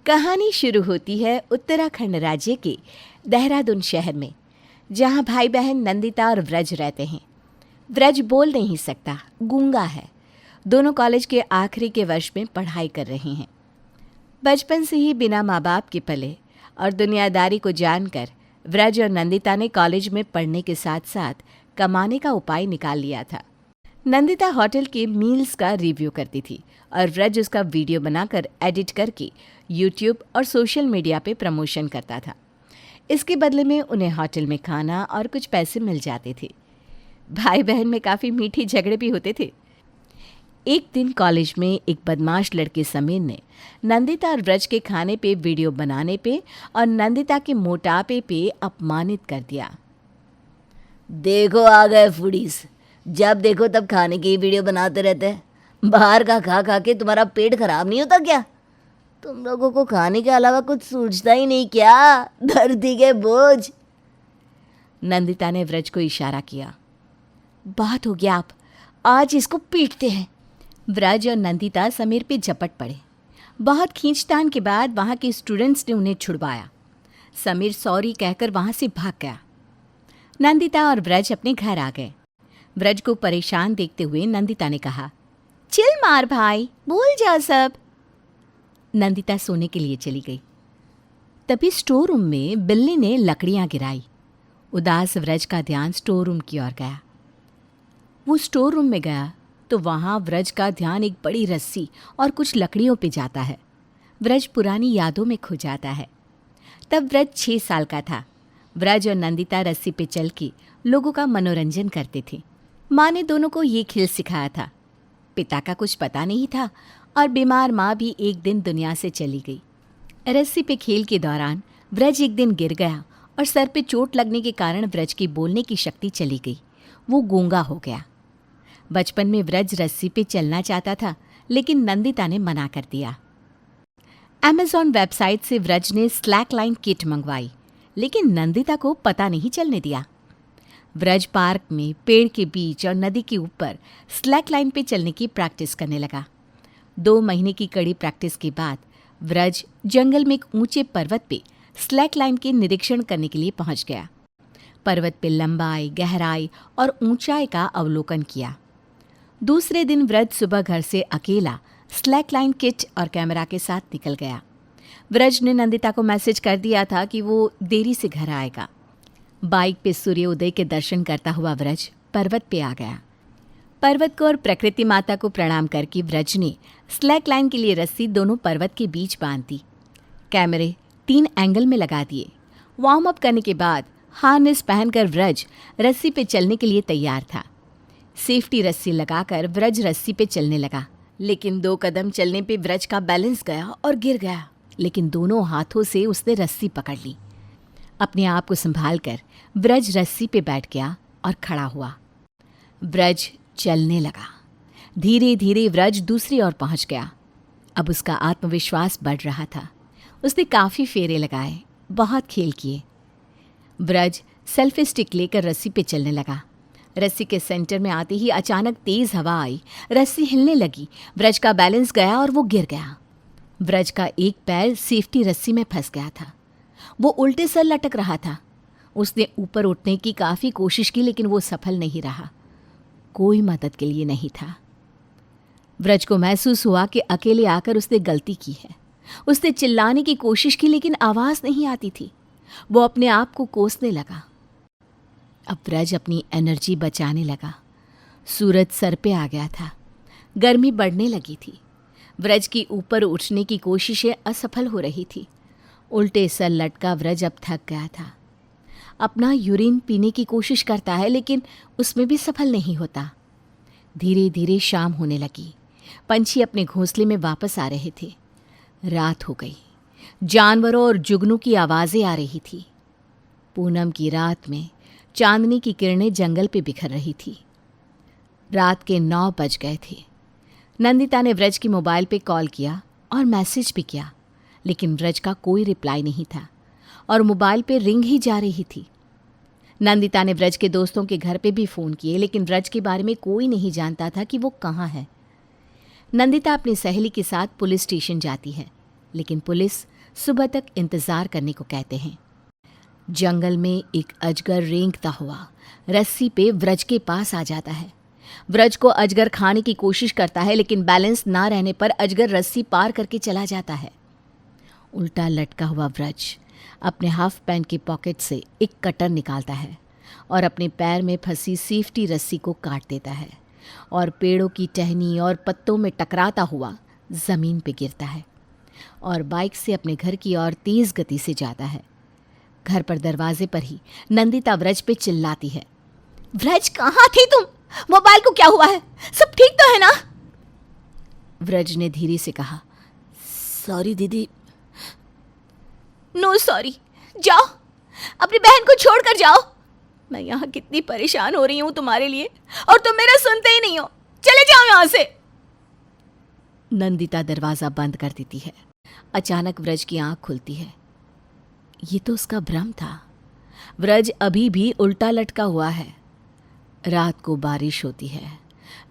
कहानी शुरू होती है उत्तराखंड राज्य के देहरादून शहर में, जहां भाई बहन नंदिता और व्रज रहते हैं। व्रज बोल नहीं सकता, गूंगा है। दोनों कॉलेज के आखिरी के वर्ष में पढ़ाई कर रहे हैं। बचपन से ही बिना माँ बाप के पले और दुनियादारी को जानकर व्रज और नंदिता ने कॉलेज में पढ़ने के साथ साथ कमाने का उपाय निकाल लिया था। नंदिता होटल के मील्स का रिव्यू करती थी और व्रज उसका वीडियो बनाकर एडिट करके यूट्यूब और सोशल मीडिया पे प्रमोशन करता था। इसके बदले में उन्हें होटल में खाना और कुछ पैसे मिल जाते थे। भाई बहन में काफ़ी मीठी झगड़े भी होते थे। एक दिन कॉलेज में एक बदमाश लड़के समीर ने नंदिता और व्रज के खाने पे वीडियो बनाने पे और नंदिता के मोटापे पे अपमानित कर दिया। देखो आ गए फूडीज, जब देखो तब खाने की वीडियो बनाते रहते हैं। बाहर का खा खा के तुम्हारा पेट खराब नहीं होता क्या? तुम लोगों को खाने के अलावा कुछ सूझता ही नहीं क्या? धरती के बोझ। नंदिता ने व्रज को इशारा किया। बात हो गया, आप आज इसको पीटते हैं। व्रज और नंदिता समीर पे झपट पड़े। बहुत खींचतान के बाद वहाँ के स्टूडेंट्स ने उन्हें छुड़वाया। समीर सॉरी कहकर वहाँ से भाग गया। नंदिता और व्रज अपने घर आ गए। व्रज को परेशान देखते हुए नंदिता ने कहा, चिल मार भाई, भूल जाओ सब। नंदिता सोने के लिए चली गई। तभी स्टोर रूम में बिल्ली ने लकड़ियां गिराई। उदास व्रज का ध्यान स्टोर रूम की ओर गया। वो स्टोर रूम में गया तो वहां व्रज का ध्यान एक बड़ी रस्सी और कुछ लकड़ियों पे जाता है। व्रज पुरानी यादों में खो जाता है। तब व्रज 6 साल का था। व्रज और नंदिता रस्सी पे चल के लोगों का मनोरंजन करते थे। माँ ने दोनों को ये खेल सिखाया था। पिता का कुछ पता नहीं था और बीमार माँ भी एक दिन दुनिया से चली गई। रस्सी पे खेल के दौरान व्रज एक दिन गिर गया और सर पे चोट लगने के कारण व्रज की बोलने की शक्ति चली गई। वो गूंगा हो गया। बचपन में व्रज रस्सी पे चलना चाहता था, लेकिन नंदिता ने मना कर दिया। अमेज़ॉन वेबसाइट से व्रज ने स्लैकलाइन किट मंगवाई, लेकिन नंदिता को पता नहीं चलने दिया। व्रज पार्क में पेड़ के बीच और नदी के ऊपर स्लैक लाइन पे चलने की प्रैक्टिस करने लगा। 2 महीने की कड़ी प्रैक्टिस के बाद व्रज जंगल में एक ऊंचे पर्वत पे स्लैक लाइन के निरीक्षण करने के लिए पहुंच गया। पर्वत पे लंबाई, गहराई और ऊंचाई का अवलोकन किया। दूसरे दिन व्रज सुबह घर से अकेला स्लैक लाइन किट और कैमरा के साथ निकल गया। व्रज ने नंदिता को मैसेज कर दिया था कि वो देरी से घर आएगा। बाइक पे सूर्योदय के दर्शन करता हुआ व्रज पर्वत पे आ गया। पर्वत को और प्रकृति माता को प्रणाम करके व्रज ने स्लैक लाइन के लिए रस्सी दोनों पर्वत के बीच बांध दी। कैमरे 3 एंगल में लगा दिए। वार्म अप करने के बाद हार्नेस पहनकर व्रज रस्सी पे चलने के लिए तैयार था। सेफ्टी रस्सी लगाकर व्रज रस्सी पे चलने लगा, लेकिन 2 कदम चलने पे व्रज का बैलेंस गया और गिर गया। लेकिन दोनों हाथों से उसने रस्सी पकड़ ली। अपने आप को संभालकर व्रज रस्सी पे बैठ गया और खड़ा हुआ। व्रज चलने लगा। धीरे धीरे व्रज दूसरी ओर पहुंच गया। अब उसका आत्मविश्वास बढ़ रहा था। उसने काफ़ी फेरे लगाए, बहुत खेल किए। व्रज सेल्फी स्टिक लेकर रस्सी पे चलने लगा। रस्सी के सेंटर में आते ही अचानक तेज हवा आई। रस्सी हिलने लगी। व्रज का बैलेंस गया और वो गिर गया। व्रज का एक पैर सेफ्टी रस्सी में फंस गया था। वो उल्टे सर लटक रहा था। उसने ऊपर उठने की काफ़ी कोशिश की, लेकिन वो सफल नहीं रहा। कोई मदद के लिए नहीं था। व्रज को महसूस हुआ कि अकेले आकर उसने गलती की है। उसने चिल्लाने की कोशिश की, लेकिन आवाज़ नहीं आती थी। वो अपने आप को कोसने लगा। अब व्रज अपनी एनर्जी बचाने लगा। सूरज सर पे आ गया था। गर्मी बढ़ने लगी थी। व्रज की ऊपर उठने की कोशिशें असफल हो रही थी। उल्टे सर लटका व्रज अब थक गया था। अपना यूरिन पीने की कोशिश करता है, लेकिन उसमें भी सफल नहीं होता। धीरे धीरे शाम होने लगी। पंछी अपने घोंसले में वापस आ रहे थे। रात हो गई। जानवरों और जुगनू की आवाज़ें आ रही थी। पूनम की रात में चांदनी की किरणें जंगल पे बिखर रही थी। रात के 9 बज गए थे। नंदिता ने व्रज की मोबाइल पे कॉल किया और मैसेज भी किया, लेकिन व्रज का कोई रिप्लाई नहीं था और मोबाइल पे रिंग ही जा रही थी। नंदिता ने व्रज के दोस्तों के घर पे भी फ़ोन किए, लेकिन व्रज के बारे में कोई नहीं जानता था कि वो कहाँ है। नंदिता अपनी सहेली के साथ पुलिस स्टेशन जाती है, लेकिन पुलिस सुबह तक इंतजार करने को कहते हैं। जंगल में एक अजगर रेंगता हुआ रस्सी पे व्रज के पास आ जाता है। व्रज को अजगर खाने की कोशिश करता है, लेकिन बैलेंस ना रहने पर अजगर रस्सी पार करके चला जाता है। उल्टा लटका हुआ व्रज अपने हाफ पैंट की पॉकेट से एक कटर निकालता है और अपने पैर में फंसी सेफ्टी रस्सी को काट देता है और पेड़ों की टहनी और पत्तों में टकराता हुआ ज़मीन पे गिरता है और बाइक से अपने घर की ओर तेज़ गति से जाता है। घर पर दरवाजे पर ही नंदिता व्रज पे चिल्लाती है, व्रज कहाँ थी तुम? मोबाइल को क्या हुआ है? सब ठीक तो है ना? व्रज ने धीरे से कहा, सॉरी दीदी। नो सॉरी, जाओ अपनी बहन को छोड़कर जाओ। मैं यहाँ कितनी परेशान हो रही हूँ तुम्हारे लिए और तुम मेरा सुनते ही नहीं हो। चले जाओ यहाँ से। नंदिता दरवाजा बंद कर देती है। अचानक व्रज की आंख खुलती है। ये तो उसका भ्रम था। व्रज अभी भी उल्टा लटका हुआ है। रात को बारिश होती है।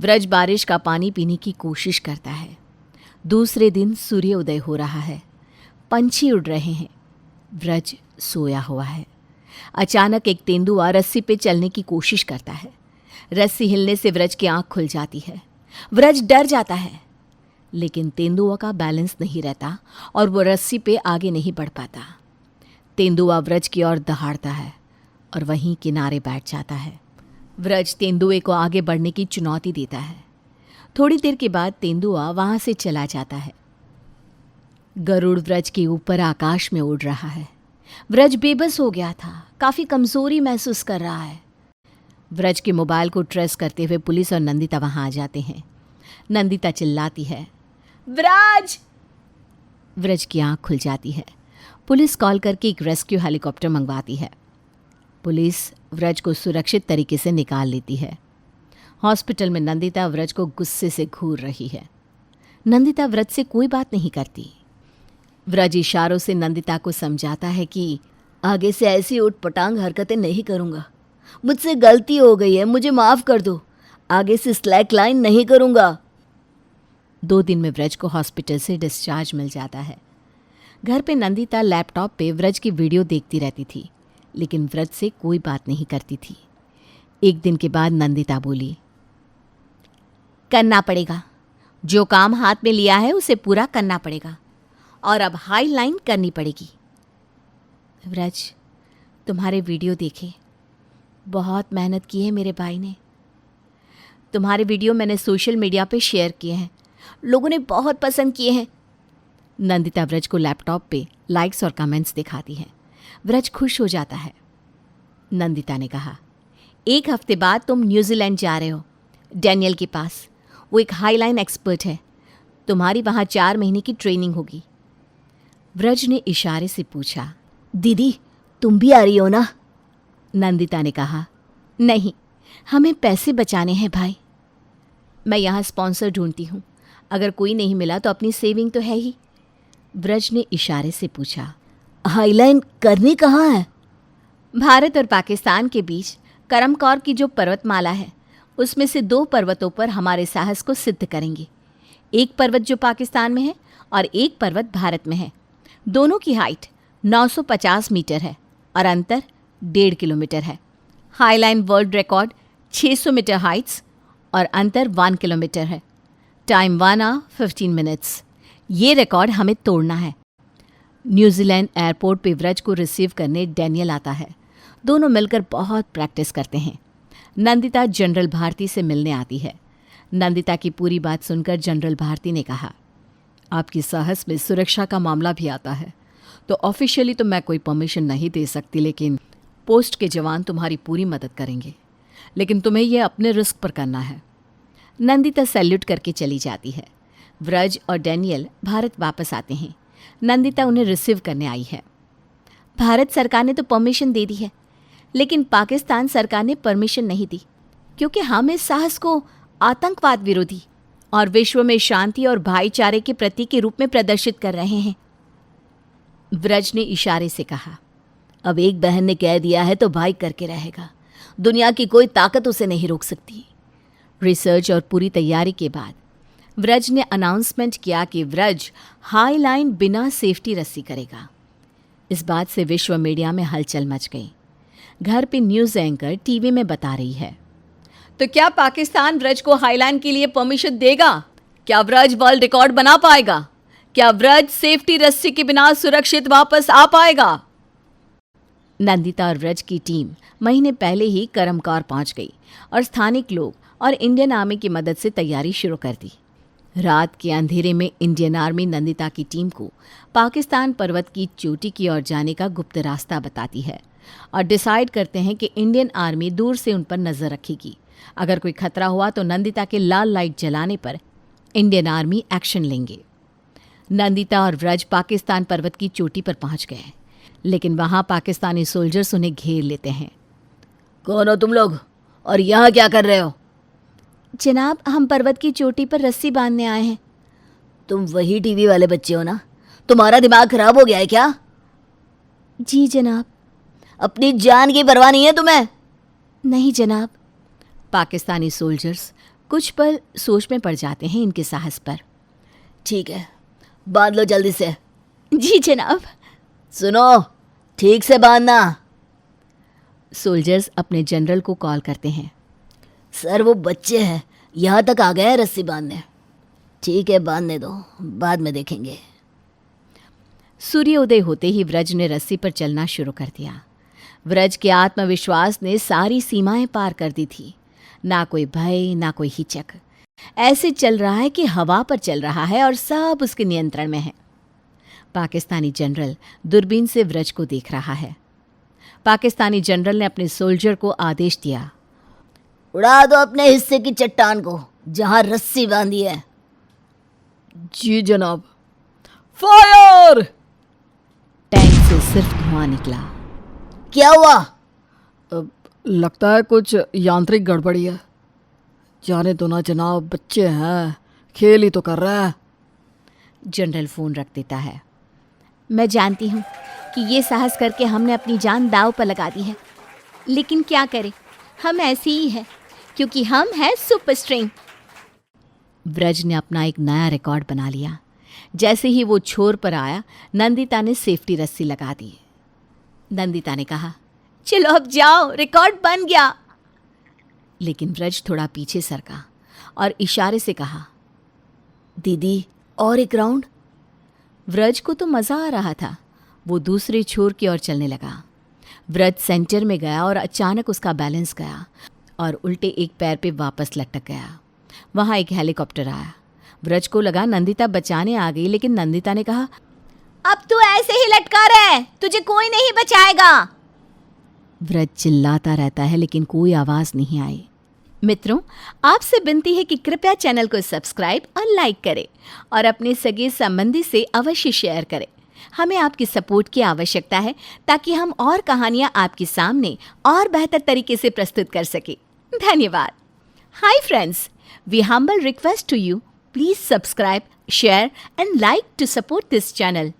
व्रज बारिश का पानी पीने की कोशिश करता है। दूसरे दिन सूर्योदय हो रहा है। पंछी उड़ रहे हैं। व्रज सोया हुआ है। अचानक एक तेंदुआ रस्सी पे चलने की कोशिश करता है। रस्सी हिलने से व्रज की आंख खुल जाती है। व्रज डर जाता है, लेकिन तेंदुआ का बैलेंस नहीं रहता और वो रस्सी पे आगे नहीं बढ़ पाता। तेंदुआ व्रज की ओर दहाड़ता है और वहीं किनारे बैठ जाता है। व्रज तेंदुए को आगे बढ़ने की चुनौती देता है। थोड़ी देर के बाद तेंदुआ वहां से चला जाता है। गरुड़ व्रज के ऊपर आकाश में उड़ रहा है। व्रज बेबस हो गया था, काफी कमजोरी महसूस कर रहा है। व्रज के मोबाइल को ट्रेस करते हुए पुलिस और नंदिता वहां आ जाते हैं। नंदिता चिल्लाती है, व्रज! व्रज की आंख खुल जाती है। पुलिस कॉल करके एक रेस्क्यू हेलीकॉप्टर मंगवाती है। पुलिस व्रज को सुरक्षित तरीके से निकाल लेती है। हॉस्पिटल में नंदिता व्रज को गुस्से से घूर रही है। नंदिता व्रज से कोई बात नहीं करती। व्रज इशारों से नंदिता को समझाता है कि आगे से ऐसी उटपटांग हरकतें नहीं करूँगा। मुझसे गलती हो गई है, मुझे माफ़ कर दो। आगे से स्लैक लाइन नहीं करूँगा। 2 दिन में व्रज को हॉस्पिटल से डिस्चार्ज मिल जाता है। घर पे नंदिता लैपटॉप पे व्रज की वीडियो देखती रहती थी, लेकिन व्रज से कोई बात नहीं करती थी। एक दिन के बाद नंदिता बोली, करना पड़ेगा। जो काम हाथ में लिया है उसे पूरा करना पड़ेगा और अब हाई लाइन करनी पड़ेगी। व्रज, तुम्हारे वीडियो देखे, बहुत मेहनत की है मेरे भाई ने। तुम्हारे वीडियो मैंने सोशल मीडिया पे शेयर किए हैं, लोगों ने बहुत पसंद किए हैं। नंदिता व्रज को लैपटॉप पे लाइक्स और कमेंट्स दिखाती है। व्रज खुश हो जाता है। नंदिता ने कहा, 1 हफ्ते बाद तुम न्यूजीलैंड जा रहे हो, डैनियल के पास। वो एक हाईलाइन एक्सपर्ट है। तुम्हारी वहाँ 4 महीने की ट्रेनिंग होगी। व्रज ने इशारे से पूछा, दीदी तुम भी आ रही हो ना? नंदिता ने कहा, नहीं, हमें पैसे बचाने हैं भाई। मैं यहाँ स्पॉन्सर ढूंढती हूँ, अगर कोई नहीं मिला तो अपनी सेविंग तो है ही। व्रज ने इशारे से पूछा, हाईलाइन करनी कहाँ है? भारत और पाकिस्तान के बीच करमकौर की जो पर्वतमाला है, उसमें से 2 पर्वतों पर हमारे साहस को सिद्ध करेंगे। एक पर्वत जो पाकिस्तान में है और एक पर्वत भारत में है। दोनों की हाइट 950 मीटर है और अंतर 1.5 किलोमीटर है। Highline world record 600 metre heights और अंतर 1 किलोमीटर है। Time 1 hour 15 minutes. ये रिकॉर्ड हमें तोड़ना है। न्यूजीलैंड एयरपोर्ट पे व्रज को रिसीव करने डैनियल आता है। दोनों मिलकर बहुत प्रैक्टिस करते हैं। नंदिता जनरल भारती से मिलने आती है। नंदिता की पूरी बात सुनकर जनरल भारती ने कहा, आपकी साहस में सुरक्षा का मामला भी आता है, तो ऑफिशियली तो मैं कोई परमिशन नहीं दे सकती, लेकिन पोस्ट के जवान तुम्हारी पूरी मदद करेंगे, लेकिन तुम्हें यह अपने रिस्क पर करना है। नंदिता सैल्यूट करके चली जाती है। व्रज और डैनियल भारत वापस आते हैं। नंदिता उन्हें रिसीव करने आई है। भारत सरकार ने तो परमिशन दे दी है, लेकिन पाकिस्तान सरकार ने परमिशन नहीं दी, क्योंकि हम इस साहस को आतंकवाद विरोधी और विश्व में शांति और भाईचारे के प्रतीक के रूप में प्रदर्शित कर रहे हैं। व्रज ने इशारे से कहा, अब एक बहन ने कह दिया है तो भाई करके रहेगा। दुनिया की कोई ताकत उसे नहीं रोक सकती। रिसर्च और पूरी तैयारी के बाद व्रज ने अनाउंसमेंट किया कि व्रज हाई लाइन बिना सेफ्टी रस्सी करेगा। इस बात से विश्व मीडिया में हलचल मच गई। घर पे न्यूज़ एंकर टीवी में बता रही है, तो क्या पाकिस्तान व्रज को हाई लाइन के लिए परमिशन देगा? क्या व्रज वर्ल्ड रिकॉर्ड बना पाएगा? क्या व्रज सेफ्टी रस्सी के बिना सुरक्षित वापस आ पाएगा? नंदिता और व्रज की टीम महीने पहले ही करमकार पहुंच गई और स्थानिक लोग और इंडियन आर्मी की मदद से तैयारी शुरू कर दी। रात के अंधेरे में इंडियन आर्मी नंदिता की टीम को पाकिस्तान पर्वत की चोटी की ओर जाने का गुप्त रास्ता बताती है और डिसाइड करते हैं कि इंडियन आर्मी दूर से उन पर नजर रखेगी। अगर कोई खतरा हुआ तो नंदिता के लाल लाइट जलाने पर इंडियन आर्मी एक्शन लेंगे। नंदिता और व्रज पाकिस्तान पर्वत की चोटी पर पहुंच गए, लेकिन वहां पाकिस्तानी सोल्जर्स उन्हें घेर लेते हैं। कौन हो तुम लोग और यहाँ क्या कर रहे हो? जनाब, हम पर्वत की चोटी पर रस्सी बांधने आए हैं। तुम वही टीवी वाले बच्चे हो ना? तुम्हारा दिमाग खराब हो गया है क्या? जी जनाब। अपनी जान की परवाह नहीं है तुम्हें? नहीं जनाब। पाकिस्तानी सोल्जर्स कुछ पल सोच में पड़ जाते हैं इनके साहस पर। ठीक है, बांध लो जल्दी से। जी जनाब। सुनो, ठीक से बांधना। सोल्जर्स अपने जनरल को कॉल करते हैं। सर, वो बच्चे हैं, यहाँ तक आ गए हैं रस्सी बांधने। ठीक है, बांधने दो, बाद में देखेंगे। सूर्योदय होते ही व्रज ने रस्सी पर चलना शुरू कर दिया। व्रज के आत्मविश्वास ने सारी सीमाएं पार कर दी थी। ना कोई भय, ना कोई हिचक। ऐसे चल रहा है कि हवा पर चल रहा है और सब उसके नियंत्रण में है। पाकिस्तानी जनरल दूरबीन से व्रज को देख रहा है। पाकिस्तानी जनरल ने अपने सोल्जर को आदेश दिया, उड़ा दो अपने हिस्से की चट्टान को जहां रस्सी बांधी है। जी जनाब। फायर! टैंक से सिर्फ धुआं निकला। क्या हुआ? लगता है कुछ यांत्रिक गड़बड़ी है। जाने दो ना जनाब, बच्चे हैं, खेल ही तो कर रहा है। जनरल फोन रख देता है। मैं जानती हूँ कि ये साहस करके हमने अपनी जान दांव पर लगा दी है, लेकिन क्या करें, हम ऐसे ही हैं क्योंकि हम हैं सुपर स्ट्रिंग। व्रज ने अपना एक नया रिकॉर्ड बना लिया। जैसे ही वो छोर पर आया, नंदिता ने सेफ्टी रस्सी लगा दी। नंदिता ने कहा, चलो अब जाओ, रिकॉर्ड बन गया। लेकिन व्रज थोड़ा पीछे सरका और इशारे से कहा, दीदी और एक राउंड। व्रज को तो मज़ा आ रहा था। वो दूसरे छोर की ओर चलने लगा। व्रज सेंटर में गया और अचानक उसका बैलेंस गया और उल्टे एक पैर पे वापस लटक गया। वहाँ एक हेलीकॉप्टर आया। व्रज को लगा नंदिता बचाने आ गई, लेकिन नंदिता ने कहा, अब तू ऐसे ही लटका रहा है, तुझे कोई नहीं बचाएगा। व्रज चिल्लाता रहता है, लेकिन कोई आवाज़ नहीं आई। मित्रों, आपसे विनती है कि कृपया चैनल को सब्सक्राइब और लाइक करें और अपने सगे संबंधी से अवश्य शेयर करें। हमें आपकी सपोर्ट की आवश्यकता है ताकि हम और कहानियाँ आपके सामने और बेहतर तरीके से प्रस्तुत कर सकें। धन्यवाद। Hi friends, we humble request to you, please subscribe, share and like to support this channel.